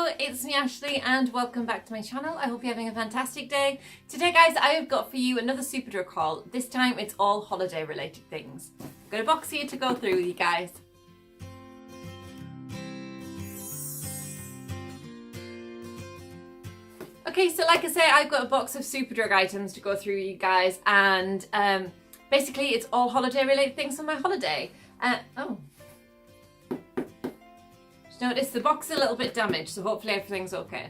it's me Ashley and welcome back to my channel. I hope you're having a fantastic day. Today guys, I have got for you another Superdrug haul. This time it's all holiday related things. I've got a box here to go through with you guys. Okay, so like I say, I've got a box of Superdrug items to go through with you guys, and basically it's all holiday related things on my holiday. Notice the box is a little bit damaged, so hopefully everything's okay.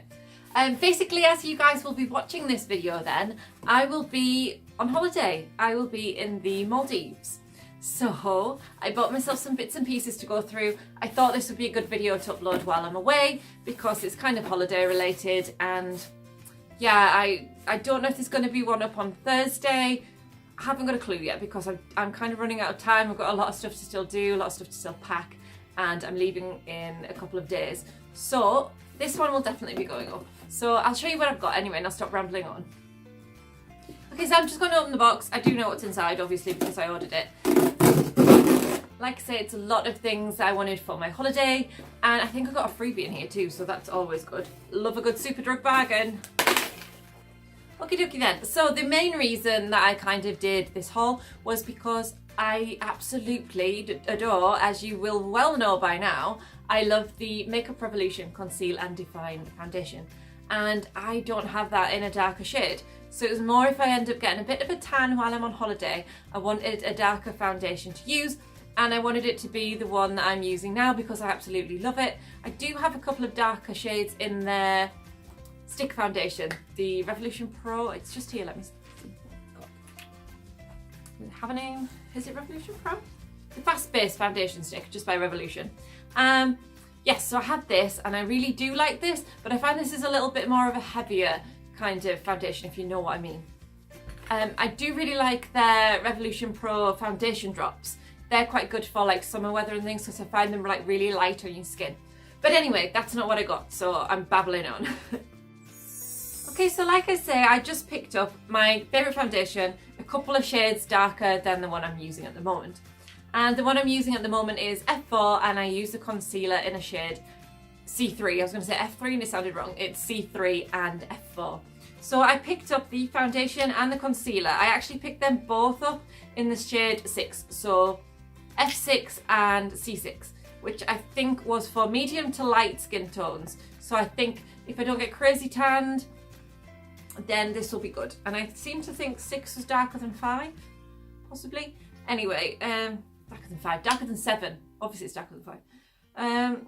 Basically, as you guys will be watching this video then, I will be on holiday. I will be in the Maldives. So I bought myself some bits and pieces to go through. I thought this would be a good video to upload while I'm away because it's kind of holiday related, and yeah, I don't know if there's going to be one up on Thursday. I haven't got a clue yet because I'm kind of running out of time. I've got a lot of stuff to still do, a lot of stuff to still pack, and I'm leaving in a couple of days. So this one will definitely be going up. So I'll show you what I've got anyway and I'll stop rambling on. Okay, so I'm just going to open the box. I do know what's inside, obviously, because I ordered it. Like I say, it's a lot of things I wanted for my holiday, and I think I got a freebie in here too, so that's always good. Love a good Superdrug bargain. Okie dokie then. So the main reason that I kind of did this haul was because I absolutely adore, as you will well know by now, I love the Makeup Revolution Conceal and Define Foundation. And I don't have that in a darker shade. So it was more if I end up getting a bit of a tan while I'm on holiday, I wanted a darker foundation to use, and I wanted it to be the one that I'm using now because I absolutely love it. I do have a couple of darker shades in their stick foundation, the Revolution Pro. It's just here, let me see. Does it have a name? Is it Revolution Pro? The Fast Base Foundation Stick, just by Revolution. Yes, so I had this and I really do like this, but I find this is a little bit more of a heavier kind of foundation, if you know what I mean. I do really like their Revolution Pro foundation drops. They're quite good for like summer weather and things because I find them like really light on your skin. But anyway, that's not what I got, so I'm babbling on. Okay, so like I say, I just picked up my favourite foundation, a couple of shades darker than the one I'm using at the moment. And the one I'm using at the moment is F4, and I use the concealer in a shade C3. I was going to say F3 and it sounded wrong. It's C3 and F4. So I picked up the foundation and the concealer. I actually picked them both up in the shade 6. So F6 and C6, which I think was for medium to light skin tones. So I think if I don't get crazy tanned, then this will be good. And I seem to think 6 was darker than 5, possibly. Anyway, darker than 5, darker than 7. Obviously it's darker than 5.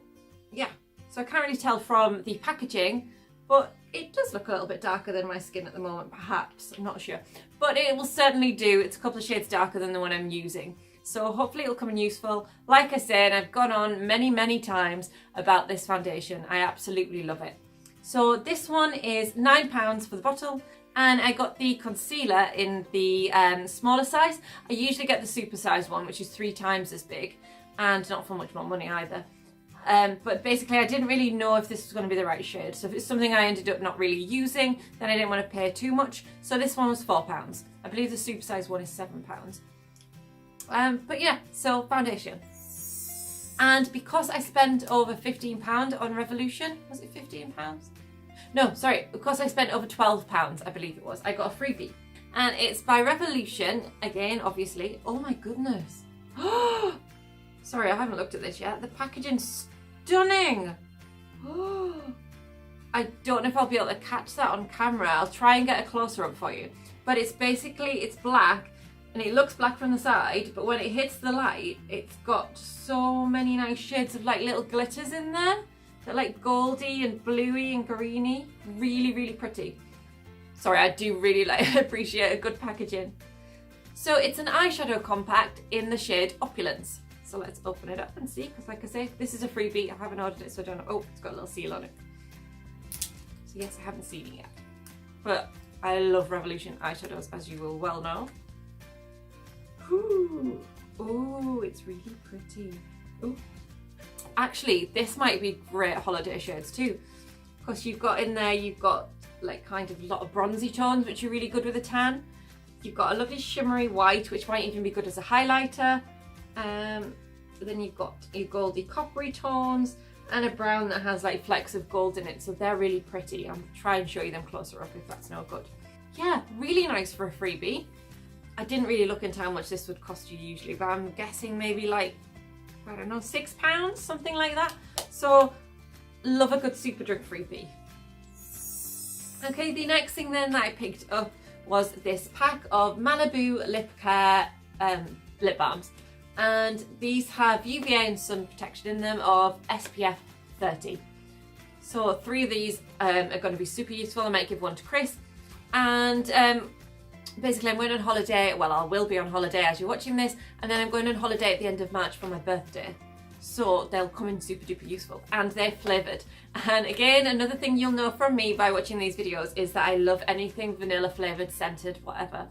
Yeah, so I can't really tell from the packaging, but it does look a little bit darker than my skin at the moment, perhaps. I'm not sure. But it will certainly do. It's a couple of shades darker than the one I'm using. So hopefully it'll come in useful. Like I said, I've gone on many times about this foundation. I absolutely love it. So this one is £9 for the bottle, and I got the concealer in the smaller size. I usually get the super size one, which is 3 times as big, and not for much more money either. But basically I didn't really know if this was going to be the right shade. So if it's something I ended up not really using, then I didn't want to pay too much. So this one was £4. I believe the super size one is £7. But yeah, so foundation. And because I spent over £15 on Revolution, was it £15? No, sorry, because I spent over £12, I believe it was, I got a freebie. And it's by Revolution, again, obviously. Oh my goodness. Sorry, I haven't looked at this yet. The packaging's stunning. I don't know if I'll be able to catch that on camera. I'll try and get a closer up for you. But it's basically, it's black, and it looks black from the side, but when it hits the light, it's got so many nice shades of like little glitters in there. They're like goldy and bluey and greeny. Really pretty. Sorry, I do really appreciate a good packaging. So it's an eyeshadow compact in the shade Opulence. So let's open it up and see, because like I say, this is a freebie. I haven't ordered it, so I don't know. Oh, it's got a little seal on it. So yes, I haven't seen it yet. But I love Revolution eyeshadows, as you will well know. Ooh, ooh, it's really pretty. Ooh. Actually, this might be great holiday shades too, because you've got in there, you've got like kind of a lot of bronzy tones, which are really good with a tan. You've got a lovely shimmery white, which might even be good as a highlighter. Then you've got your goldy coppery tones, and a brown that has like flecks of gold in it, so they're really pretty. I'll try and show you them closer up if that's no good. Yeah, really nice for a freebie. I didn't really look into how much this would cost you usually, but I'm guessing maybe like, I don't know, £6, something like that. So love a good Superdrug freebie. Okay, the next thing then that I picked up was this pack of Malibu lip care lip balms. And these have UVA and sun protection in them of SPF 30. So 3 of these are going to be super useful. I might give one to Chris. And basically I'm going on holiday, well I will be on holiday as you're watching this, and then I'm going on holiday at the end of March for my birthday. So they'll come in super duper useful, and they're flavoured. And again, another thing you'll know from me by watching these videos is that I love anything vanilla flavoured, scented, whatever.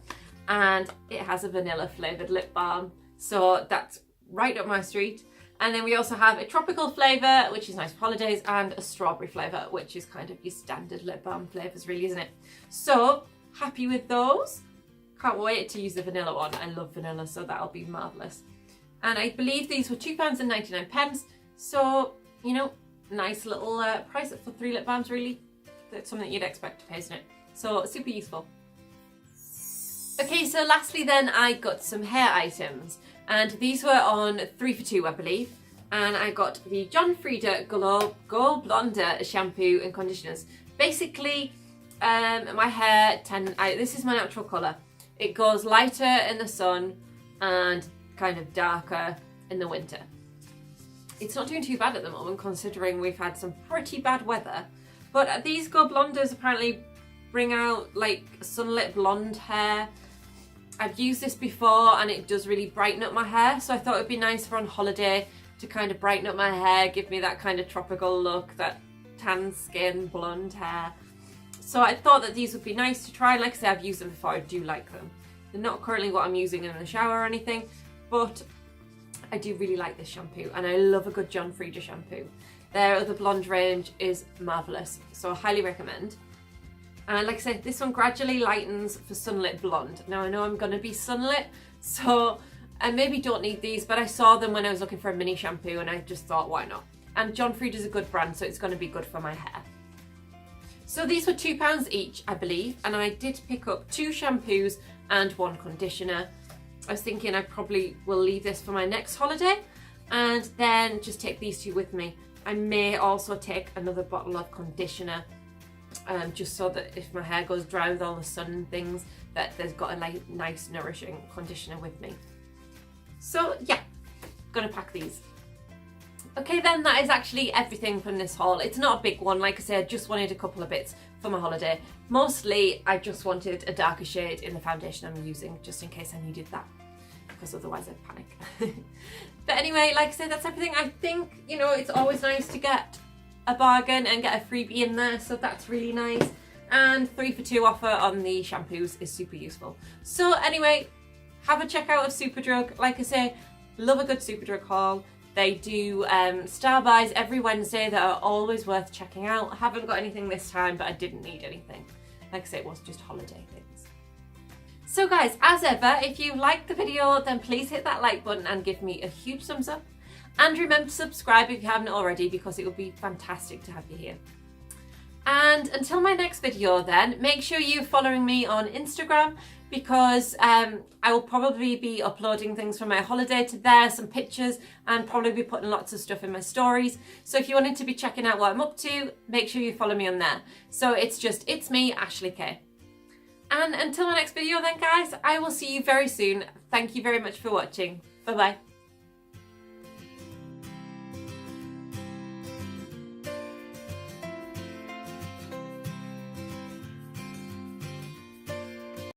And it has a vanilla flavoured lip balm. So that's right up my street. And then we also have a tropical flavour, which is nice for holidays, and a strawberry flavour, which is kind of your standard lip balm flavours really, isn't it? So, happy with those. Can't wait to use the vanilla one. I love vanilla, so that'll be marvellous. And I believe these were £2.99. So, you know, nice little price for 3 lip balms really. That's something you'd expect to pay, isn't it? So, super useful. Okay, so lastly then I got some hair items, and these were on 3 for 2 I believe, and I got the John Frieda Go Blonder shampoo and conditioners. Basically my hair this is my natural colour. It goes lighter in the sun and kind of darker in the winter. It's not doing too bad at the moment considering we've had some pretty bad weather, but these Go Blonders apparently bring out like sunlit blonde hair. I've used this before and it does really brighten up my hair, so I thought it would be nice for on holiday to kind of brighten up my hair, give me that kind of tropical look, that tan skin, blonde hair. So I thought that these would be nice to try. Like I said, I've used them before, I do like them. They're not currently what I'm using in the shower or anything, but I do really like this shampoo, and I love a good John Frieda shampoo. Their other blonde range is marvellous, so I highly recommend. And like I said, this one gradually lightens for sunlit blonde. Now I know I'm going to be sunlit, so I maybe don't need these, but I saw them when I was looking for a mini shampoo and I just thought, why not? And John Frieda's a good brand, so it's going to be good for my hair. So these were £2 each, I believe, and I did pick up 2 shampoos and 1 conditioner. I was thinking I probably will leave this for my next holiday and then just take these 2 with me. I may also take another bottle of conditioner, just so that if my hair goes dry with all the sun and things, that there's got a nice nourishing conditioner with me. So yeah, gonna pack these. Okay then, that is actually everything from this haul. It's not a big one, like I said, I just wanted a couple of bits for my holiday. Mostly I just wanted a darker shade in the foundation I'm using, just in case I needed that, because otherwise I'd panic. But anyway, like I said, that's everything. I think, you know, it's always nice to get a bargain and get a freebie in there, so that's really nice. And 3 for 2 offer on the shampoos is super useful. So anyway, have a check out of Superdrug. Like I say, love a good Superdrug haul. They do star buys every Wednesday that are always worth checking out. I haven't got anything this time, but I didn't need anything. Like I say, it was just holiday things. So guys, as ever, if you liked the video, then please hit that like button and give me a huge thumbs up. And remember to subscribe if you haven't already, because it would be fantastic to have you here. And until my next video then, make sure you're following me on Instagram, because I will probably be uploading things from my holiday to there, some pictures, and probably be putting lots of stuff in my stories. So if you wanted to be checking out what I'm up to, make sure you follow me on there. So it's me, Ashley Kay. And until my next video then guys, I will see you very soon. Thank you very much for watching. Bye bye.